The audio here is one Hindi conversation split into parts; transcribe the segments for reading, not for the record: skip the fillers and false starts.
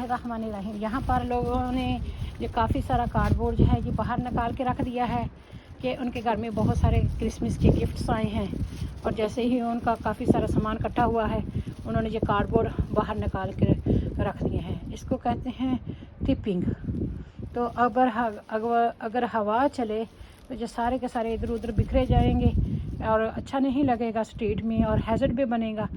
बिस्मिल्लाहिर्रहमानिर्रहीम। यहाँ पर लोगों ने ये काफ़ी सारा कार्डबोर्ड जो है ये बाहर निकाल के रख दिया है कि उनके घर में बहुत सारे क्रिसमस के गिफ्ट्स आए हैं, और जैसे ही उनका काफ़ी सारा सामान इकट्ठा हुआ है उन्होंने ये कार्डबोर्ड बाहर निकाल के रख दिए हैं। इसको कहते हैं टिपिंग। तो अगर हवा चले तो ये सारे के सारे इधर उधर बिखरे जाएंगे और अच्छा नहीं लगेगा स्ट्रीट में, और हैज़र्ड भी बनेगा।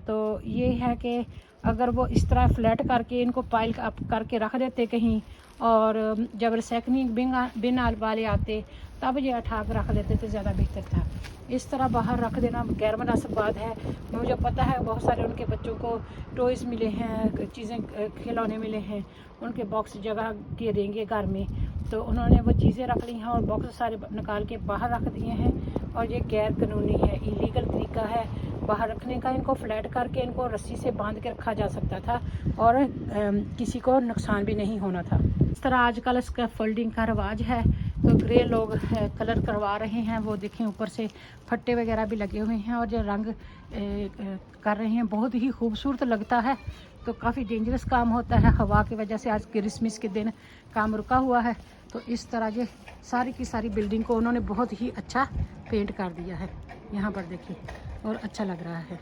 तो ये है कि अगर वो इस तरह फ्लैट करके इनको पाइल अप करके रख देते कहीं, और जब रिसाइकलिंग बिन वाले आते तब ये उठा कर रख देते तो ज़्यादा बेहतर था। इस तरह बाहर रख देना गैर मुनासिब बात है। मुझे पता है बहुत सारे उनके बच्चों को टॉयज़ मिले हैं, चीज़ें खिलौने मिले हैं, उनके बॉक्स जगह के देंगे घर में, तो उन्होंने वो चीज़ें रख ली हैं और बॉक्स सारे निकाल के बाहर रख दिए हैं। और ये गैर कानूनी है, इलीगल तरीका है बाहर रखने का। इनको फ्लैट करके इनको रस्सी से बांध के रखा जा सकता था और किसी को नुकसान भी नहीं होना था। इस तरह आजकल इसका फोल्डिंग का रिवाज है, तो ग्रे लोग कलर करवा रहे हैं। वो देखें ऊपर से फट्टे वगैरह भी लगे हुए हैं और जो रंग कर रहे हैं बहुत ही खूबसूरत लगता है। तो काफ़ी डेंजरस काम होता है, हवा की वजह से आज क्रिसमस के दिन काम रुका हुआ है। तो इस तरह ये सारी की सारी बिल्डिंग को उन्होंने बहुत ही अच्छा पेंट कर दिया है, यहाँ पर देखिए, और अच्छा लग रहा है।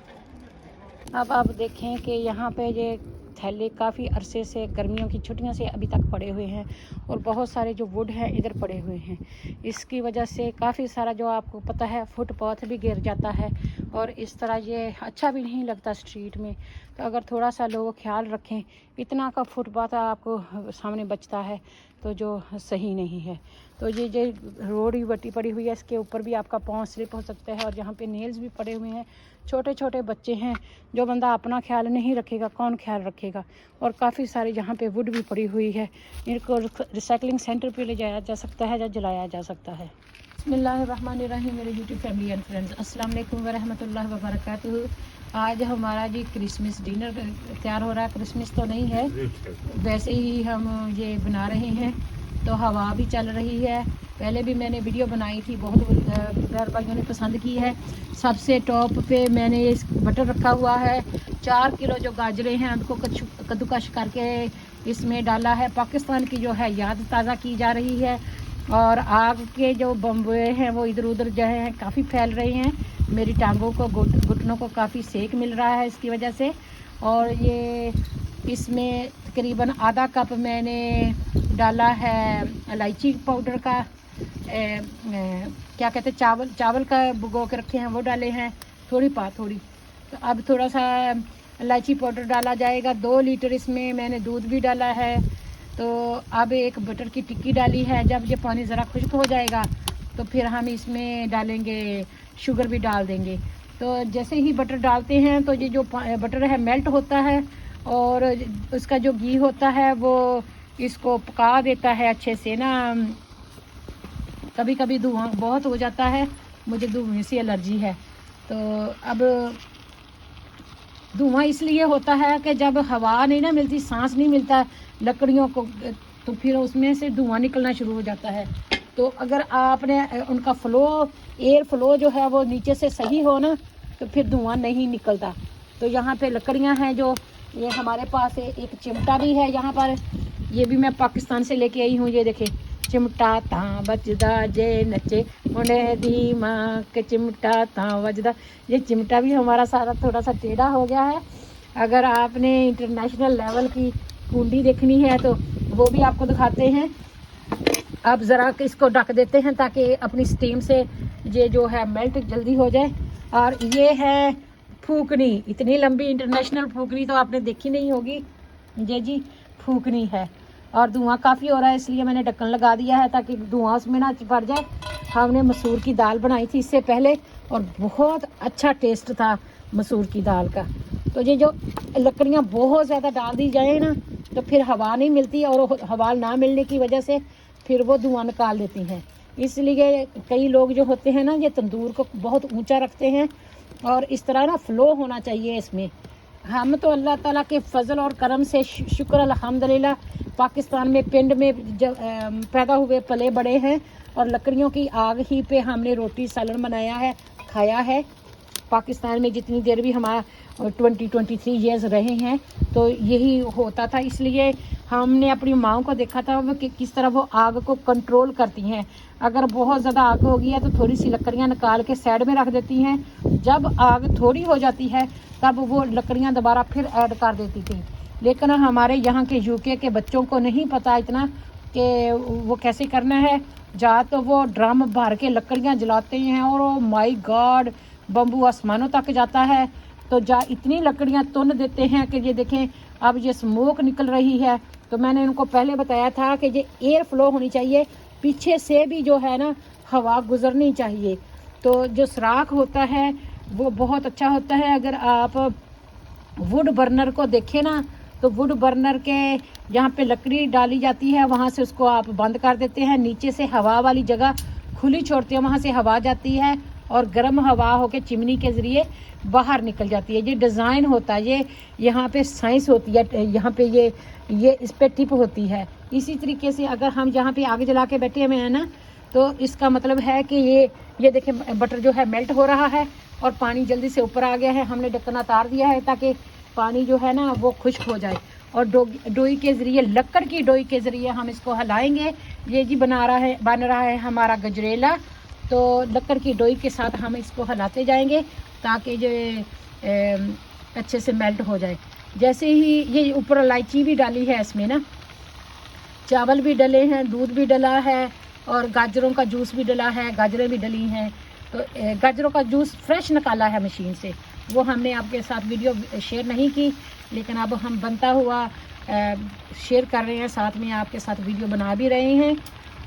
अब आप देखें कि यहाँ पे ये थैले काफ़ी अरसे से गर्मियों की छुट्टियों से अभी तक पड़े हुए हैं, और बहुत सारे जो वुड हैं इधर पड़े हुए हैं। इसकी वजह से काफ़ी सारा जो आपको पता है फुटपाथ भी गिर जाता है, और इस तरह ये अच्छा भी नहीं लगता स्ट्रीट में। तो अगर थोड़ा सा लोग ख्याल रखें, इतना का फुटपाथ आपको सामने बचता है तो जो सही नहीं है। तो ये रोड ही बटी पड़ी हुई है, इसके ऊपर भी आपका पाँव स्लिप हो सकता है, और यहाँ पे नेल्स भी पड़े हुए हैं। छोटे छोटे बच्चे हैं, जो बंदा अपना ख्याल नहीं रखेगा कौन ख्याल रखेगा। और काफ़ी सारी यहाँ पे वुड भी पड़ी हुई है, इनको रिसाइकलिंग सेंटर पे ले जाया जा सकता है या जलाया जा सकता है। बिस्मिल्लाहिर्रहमानिर्रहीम। मेरे यूट्यूब फैमिली एंड फ्रेंड्स, अस्सलाम वालेकुम वरहमतुल्लाहि वबरकातुहू। आज हमारा जी क्रिसमस डिनर तैयार हो रहा है। क्रिसमस तो नहीं है, वैसे ही हम ये बना रहे हैं। तो हवा भी चल रही है। पहले भी मैंने वीडियो बनाई थी, बहुत प्यार भाइयों ने पसंद की है। सबसे टॉप पे मैंने इस बटर रखा हुआ है। 4 किलो जो गाजरें हैं उनको कद्दूकश करके इसमें डाला है। पाकिस्तान की जो है याद ताज़ा की जा रही है, और आग के जो बम्बे हैं वो इधर उधर जो है काफ़ी फैल रहे हैं। मेरी टांगों को घुटनों को काफ़ी सेक मिल रहा है इसकी वजह से। और ये इसमें तकरीबन आधा कप मैंने डाला है इलायची पाउडर का, क्या कहते हैं, चावल का भिगो के रखे हैं वो डाले हैं, थोड़ी तो अब थोड़ा सा इलायची पाउडर डाला जाएगा। 2 लीटर इसमें मैंने दूध भी डाला है। तो अब एक बटर की टिक्की डाली है। जब ये पानी ज़रा खुश्क हो जाएगा तो फिर हम इसमें डालेंगे, शुगर भी डाल देंगे। तो जैसे ही बटर डालते हैं तो ये जो बटर है मेल्ट होता है, और उसका जो घी होता है वो इसको पका देता है अच्छे से ना। कभी कभी धुआं बहुत हो जाता है, मुझे धुएं से एलर्जी है। तो अब धुआं इसलिए होता है कि जब हवा नहीं ना मिलती, सांस नहीं मिलता लकड़ियों को, तो फिर उसमें से धुआं निकलना शुरू हो जाता है। तो अगर आपने उनका एयर फ्लो जो है वो नीचे से सही हो ना, तो फिर धुआं नहीं निकलता। तो यहाँ पे लकड़ियाँ हैं, जो ये हमारे पास एक चिमटा भी है यहाँ पर, ये भी मैं पाकिस्तान से लेके आई हूँ। ये देखे, चिमटा ता बजदा जे नचे उन्हें धीमा के चिमटा ता बजदा। ये चिमटा भी हमारा सारा थोड़ा सा टेढ़ा हो गया है। अगर आपने इंटरनेशनल लेवल की कुंडी देखनी है तो वो भी आपको दिखाते हैं। अब ज़रा इसको ढक देते हैं ताकि अपनी स्टीम से ये जो है मेल्ट जल्दी हो जाए। और ये है फूकनी, इतनी लंबी इंटरनेशनल फूकनी तो आपने देखी नहीं होगी। ये जी फूकनी है, और धुआं काफ़ी हो रहा है इसलिए मैंने ढक्कन लगा दिया है ताकि धुआं उसमें ना पड़ जाए। हमने मसूर की दाल बनाई थी इससे पहले, और बहुत अच्छा टेस्ट था मसूर की दाल का। तो ये जो लकड़ियाँ बहुत ज़्यादा डाल दी जाए ना तो फिर हवा नहीं मिलती, और हवा ना मिलने की वजह से फिर वो धुआं निकाल देती हैं। इसलिए कई लोग जो होते हैं ना, ये तंदूर को बहुत ऊंचा रखते हैं, और इस तरह ना फ्लो होना चाहिए इसमें। हम तो अल्लाह ताला के फजल और करम से शुक्र अल्हम्दुलिल्लाह पाकिस्तान में पिंड में जब पैदा हुए पले बड़े हैं, और लकड़ियों की आग ही पे हमने रोटी सालन बनाया है, खाया है। पाकिस्तान में जितनी देर भी हमारा 23 ईयर्स रहे हैं तो यही होता था। इसलिए हमने अपनी माँओं को देखा था वो कि किस तरह वो आग को कंट्रोल करती हैं। अगर बहुत ज़्यादा आग हो गई है तो थोड़ी सी लकड़ियाँ निकाल के साइड में रख देती हैं। जब आग थोड़ी हो जाती है तब वो लकड़ियाँ दोबारा फिर ऐड कर देती थी। लेकिन हमारे यहाँ के यूके के बच्चों को नहीं पता इतना कि वो कैसे करना है। जा तो वो ड्रम भर के लकड़ियाँ जलाते हैं और ओ माय गॉड बम्बू आसमानों तक जाता है। तो जा इतनी लकड़ियाँ तुन देते हैं कि ये देखें अब ये स्मोक निकल रही है। तो मैंने उनको पहले बताया था कि ये एयर फ्लो होनी चाहिए, पीछे से भी जो है ना हवा गुजरनी चाहिए। तो जो सुराख होता है वो बहुत अच्छा होता है। अगर आप वुड बर्नर को देखें ना तो वुड बर्नर के जहाँ पे लकड़ी डाली जाती है वहाँ से उसको आप बंद कर देते हैं, नीचे से हवा वाली जगह खुली छोड़ते हैं, वहाँ से हवा जाती है और गर्म हवा होकर चिमनी के ज़रिए बाहर निकल जाती है। ये डिज़ाइन होता है, ये यहाँ पे साइंस होती है, यहाँ पे ये इस पे टिप होती है। इसी तरीके से अगर हम यहाँ पे आग जला के बैठे हुए हैं ना तो इसका मतलब है कि ये देखें बटर जो है मेल्ट हो रहा है और पानी जल्दी से ऊपर आ गया है। हमने ढक्कन उतार दिया है ताकि पानी जो है ना वो खुश्क हो जाए और डोई के ज़रिए, लकड़ की डोई के ज़रिए हम इसको हिलाएंगे। ये जी बन रहा है हमारा गजरेला। तो लकड़ की डोई के साथ हम इसको हिलाते जाएंगे ताकि जो अच्छे से मेल्ट हो जाए। जैसे ही ये ऊपर इलायची भी डाली है इसमें ना, चावल भी डले हैं, दूध भी डला है और गाजरों का जूस भी डला है, गाजरें भी डली हैं। तो गाजरों का जूस फ्रेश निकाला है मशीन से, वो हमने आपके साथ वीडियो शेयर नहीं की, लेकिन अब हम बनता हुआ शेयर कर रहे हैं, साथ में आपके साथ वीडियो बना भी रहे हैं।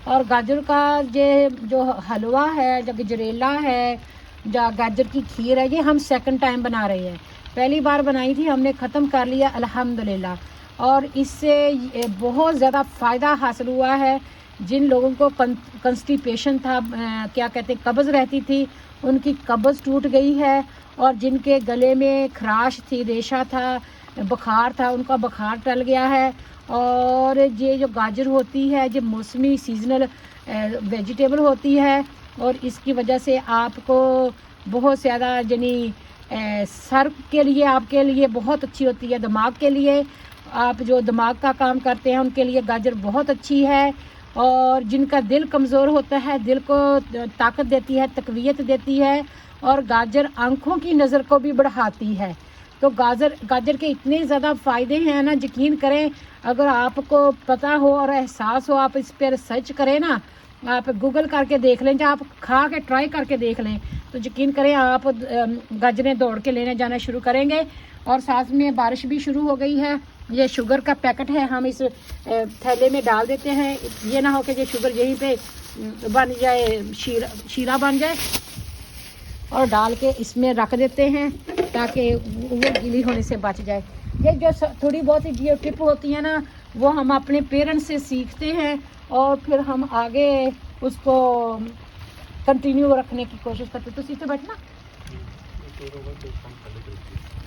और गाजर का ये जो हलवा है, जो गजरेला है, जो गाजर की खीर है, ये हम सेकंड टाइम बना रहे हैं। पहली बार बनाई थी, हमने ख़त्म कर लिया अल्हम्दुलिल्लाह। और इससे बहुत ज़्यादा फ़ायदा हासिल हुआ है। जिन लोगों को कंस्टिपेशन था, क्या कहते हैं, कब्ज़ रहती थी, उनकी कब्ज़ टूट गई है। और जिनके गले में खराश थी, रेशा था, बुखार था, उनका बुखार टल गया है। और ये जो गाजर होती है ये मौसमी सीजनल वेजिटेबल होती है और इसकी वजह से आपको बहुत ज़्यादा यानी सर के लिए, आपके लिए बहुत अच्छी होती है। दिमाग के लिए, आप जो दिमाग का काम करते हैं उनके लिए गाजर बहुत अच्छी है। और जिनका दिल कमज़ोर होता है, दिल को ताकत देती है, तक़वियत देती है। और गाजर आँखों की नज़र को भी बढ़ाती है। तो गाजर के इतने ज़्यादा फ़ायदे हैं ना, यकीन करें, अगर आपको पता हो और एहसास हो, आप इस पर सर्च करें ना, आप गूगल करके देख लें, या आप खा के ट्राई करके देख लें, तो यकीन करें आप गाजरें दौड़ के लेने जाना शुरू करेंगे। और साथ में बारिश भी शुरू हो गई है। ये शुगर का पैकेट है, हम इस थैले में डाल देते हैं। ये ना हो कि ये शुगर यहीं पे बन जाए, शीरा बन जाए। और डाल के इसमें रख देते हैं ताकि वो गीली होने से बच जाए। ये जो थोड़ी बहुत जो टिप होती है ना, वो हम अपने पेरेंट्स से सीखते हैं और फिर हम आगे उसको कंटिन्यू रखने की कोशिश करते। तो सीधे बैठना।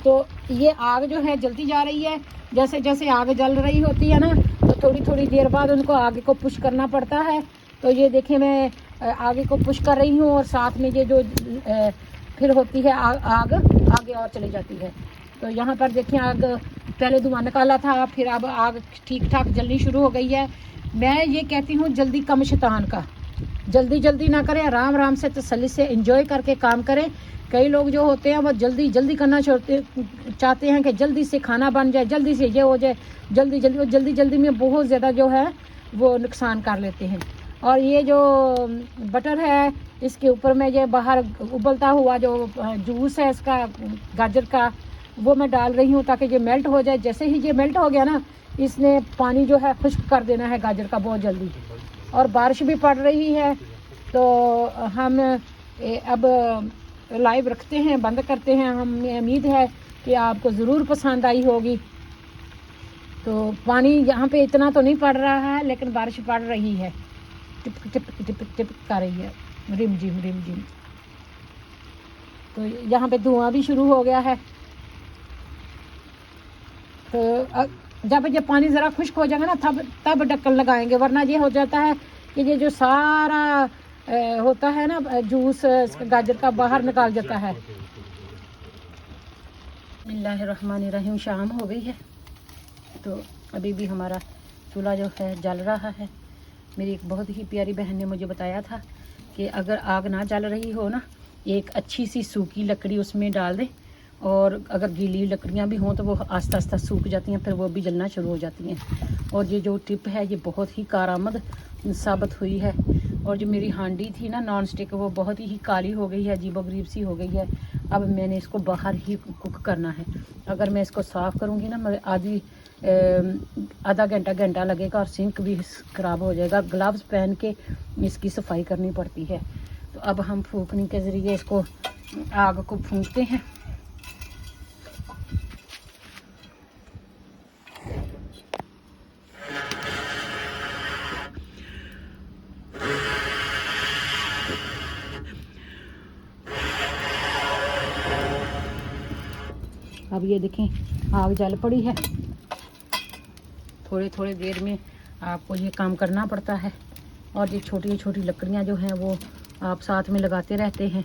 तो ये आग जो है जलती जा रही है। जैसे जैसे आग जल रही होती है ना, तो थोड़ी थोड़ी देर बाद उनको आगे को पुश करना पड़ता है। तो ये देखिए मैं आगे को पुश कर रही हूँ और साथ में ये जो फिर होती है आग आगे और चली जाती है। तो यहाँ पर देखिए आग पहले धुआं निकाला था, फिर अब आग ठीक ठाक जलनी शुरू हो गई है। मैं ये कहती हूँ जल्दी कम शैतान का, जल्दी ना करें, आराम आराम से तसल्ली से एंजॉय करके काम करें। कई लोग जो होते हैं वो जल्दी करना चाहते हैं कि जल्दी से खाना बन जाए, जल्दी से ये हो जाए, जल्दी में बहुत ज़्यादा जो है वो नुकसान कर लेते हैं। और ये जो बटर है, इसके ऊपर में ये बाहर उबलता हुआ जो जूस है इसका गाजर का, वो मैं डाल रही हूँ ताकि ये मेल्ट हो जाए। जैसे ही ये मेल्ट हो गया ना, इसने पानी जो है खुश्क कर देना है गाजर का बहुत जल्दी। और बारिश भी पड़ रही है, तो हम अब लाइव रखते हैं, बंद करते हैं। हमें उम्मीद है कि आपको ज़रूर पसंद आई होगी। तो पानी यहाँ पे इतना तो नहीं पड़ रहा है, लेकिन बारिश पड़ रही है, टिप टिप टिप टिप कर रही है, रिम झिम। तो यहाँ पे धुआं भी शुरू हो गया है। तो जब ये पानी ज़रा खुश्क हो जाएगा ना, तब ढक्कन लगाएंगे, वरना ये हो जाता है कि ये जो सारा होता है ना जूस गाजर का बाहर निकाल जाता है। बिस्मिल्लाहिर्रहमानिर्रहीम। शाम हो गई है तो अभी भी हमारा चूल्हा जो है जल रहा है। मेरी एक बहुत ही प्यारी बहन ने मुझे बताया था कि अगर आग ना जल रही हो ना, एक अच्छी सी सूखी लकड़ी उसमें डाल दें, और अगर गीली लकड़ियाँ भी हों तो वो आस्ता आस्ता सूख जाती हैं, फिर वो भी जलना शुरू हो जाती हैं। और ये जो टिप है ये बहुत ही कारआमद साबित हुई है। और जो मेरी हांडी थी ना नॉन स्टिक, वो बहुत ही काली हो गई है, अजीबोगरीब सी हो गई है। अब मैंने इसको बाहर ही कुक करना है। अगर मैं इसको साफ़ करूँगी ना, मैं आधा घंटा लगेगा और सिंक भी ख़राब हो जाएगा। ग्लव्स पहन के इसकी सफाई करनी पड़ती है। तो अब हम फूकने के ज़रिए इसको आग को फूंकते हैं। अब ये देखें आग जल पड़ी है। थोड़ी थोड़ी देर में आपको ये काम करना पड़ता है। और ये छोटी छोटी लकड़ियाँ जो हैं वो आप साथ में लगाते रहते हैं।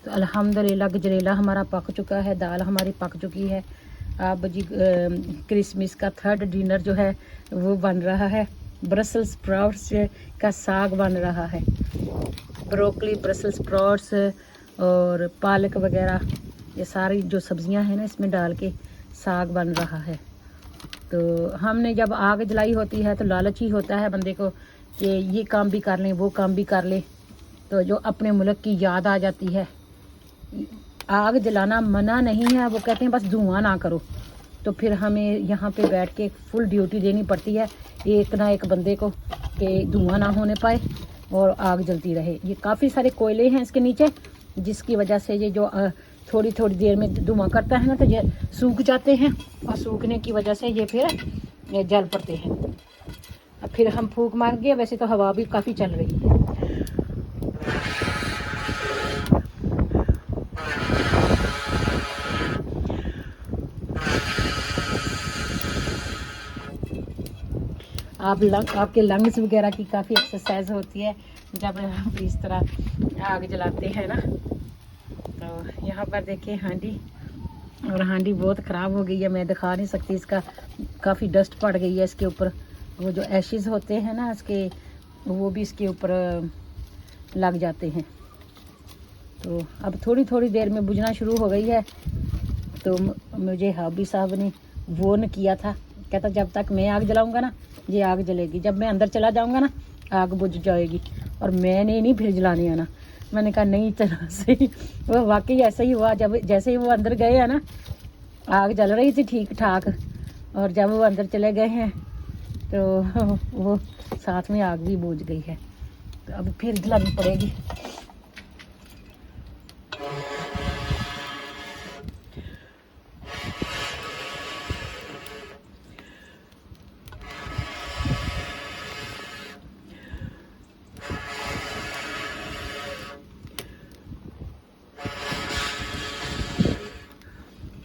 तो अल्हम्दुलिल्लाह गजरेला हमारा पक चुका है, दाल हमारी पक चुकी है। अब जी क्रिसमस का थर्ड डिनर जो है वो बन रहा है। ब्रसल्स स्प्राउट्स का साग बन रहा है। ब्रोकली, ब्रसल्स स्प्राउट्स और पालक वगैरह, ये सारी जो सब्जियां हैं ना इसमें डाल के साग बन रहा है। तो हमने जब आग जलाई होती है तो लालच ही होता है बंदे को कि ये काम भी कर लें, वो काम भी कर लें। तो जो अपने मुल्क की याद आ जाती है। आग जलाना मना नहीं है, वो कहते हैं बस धुआं ना करो। तो फिर हमें यहाँ पे बैठ के फुल ड्यूटी देनी पड़ती है एक ना एक बंदे को कि धुआं ना होने पाए और आग जलती रहे। ये काफ़ी सारे कोयले हैं इसके नीचे, जिसकी वजह से ये जो थोड़ी थोड़ी देर में धुआं करता है ना तो ये सूख जाते हैं, और सूखने की वजह से ये फिर जल पड़ते हैं। अब फिर हम फूंक मारेंगे। वैसे तो हवा भी काफ़ी चल रही है। आपके लंग्स वगैरह की काफ़ी एक्सरसाइज होती है जब हम इस तरह आग जलाते हैं ना। तो यहाँ पर देखिए हांडी, और हांडी बहुत ख़राब हो गई है, मैं दिखा नहीं सकती। इसका काफ़ी डस्ट पड़ गई है इसके ऊपर। वो जो एशेज़ होते हैं ना इसके, वो भी इसके ऊपर लग जाते हैं। तो अब थोड़ी थोड़ी देर में बुझना शुरू हो गई है। तो मुझे हाबी साहब ने वार्न किया था, कहता जब तक मैं आग जलाऊंगा ना ये आग जलेगी, जब मैं अंदर चला जाऊंगा ना आग बुझ जाएगी, और मैंने नहीं फिर जलाने आना। मैंने कहा नहीं चला सही। वो वाकई ऐसा ही हुआ। जब जैसे ही वो अंदर गए हैं ना, आग जल रही थी ठीक ठाक, और जब वो अंदर चले गए हैं तो वो साथ में आग भी बुझ गई है। तो अब फिर जलानी पड़ेगी।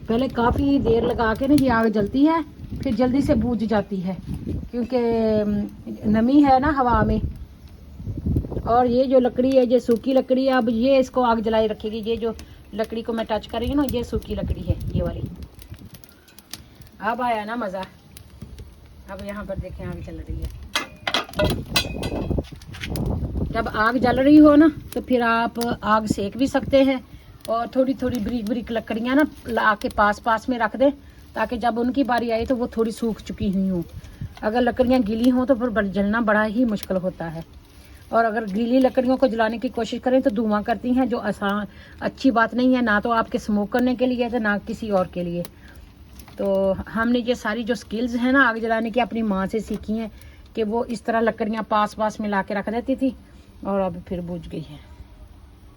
पहले काफ़ी देर लगा के ना ये आग जलती है, फिर जल्दी से बुझ जाती है क्योंकि नमी है ना हवा में। और ये जो लकड़ी है ये सूखी लकड़ी है। अब ये इसको आग जलाई रखेगी। ये जो लकड़ी को मैं टच कर रही हूँ ना, ये सूखी लकड़ी है ये वाली। अब आया ना मज़ा। अब यहाँ पर देखें आग जल रही है। जब आग जल रही हो ना तो फिर आप आग सेक भी सकते हैं, और थोड़ी थोड़ी बारीक बारीक लकड़ियाँ ना ला के पास पास में रख दें, ताकि जब उनकी बारी आए तो वो थोड़ी सूख चुकी हुई हों। अगर लकड़ियाँ गीली हों तो फिर जलना बड़ा ही मुश्किल होता है। और अगर गीली लकड़ियों को जलाने की कोशिश करें तो धुआं करती हैं, जो आसान अच्छी बात नहीं है, ना तो आपके स्मोक करने के लिए तो ना किसी और के लिए। तो हमने ये सारी जो स्किल्स हैं ना आग जलाने की अपनी माँ से सीखी हैं, कि वो इस तरह लकड़ियाँ पास पास में ला के रख देती थी, और अब फिर बुझ गई है।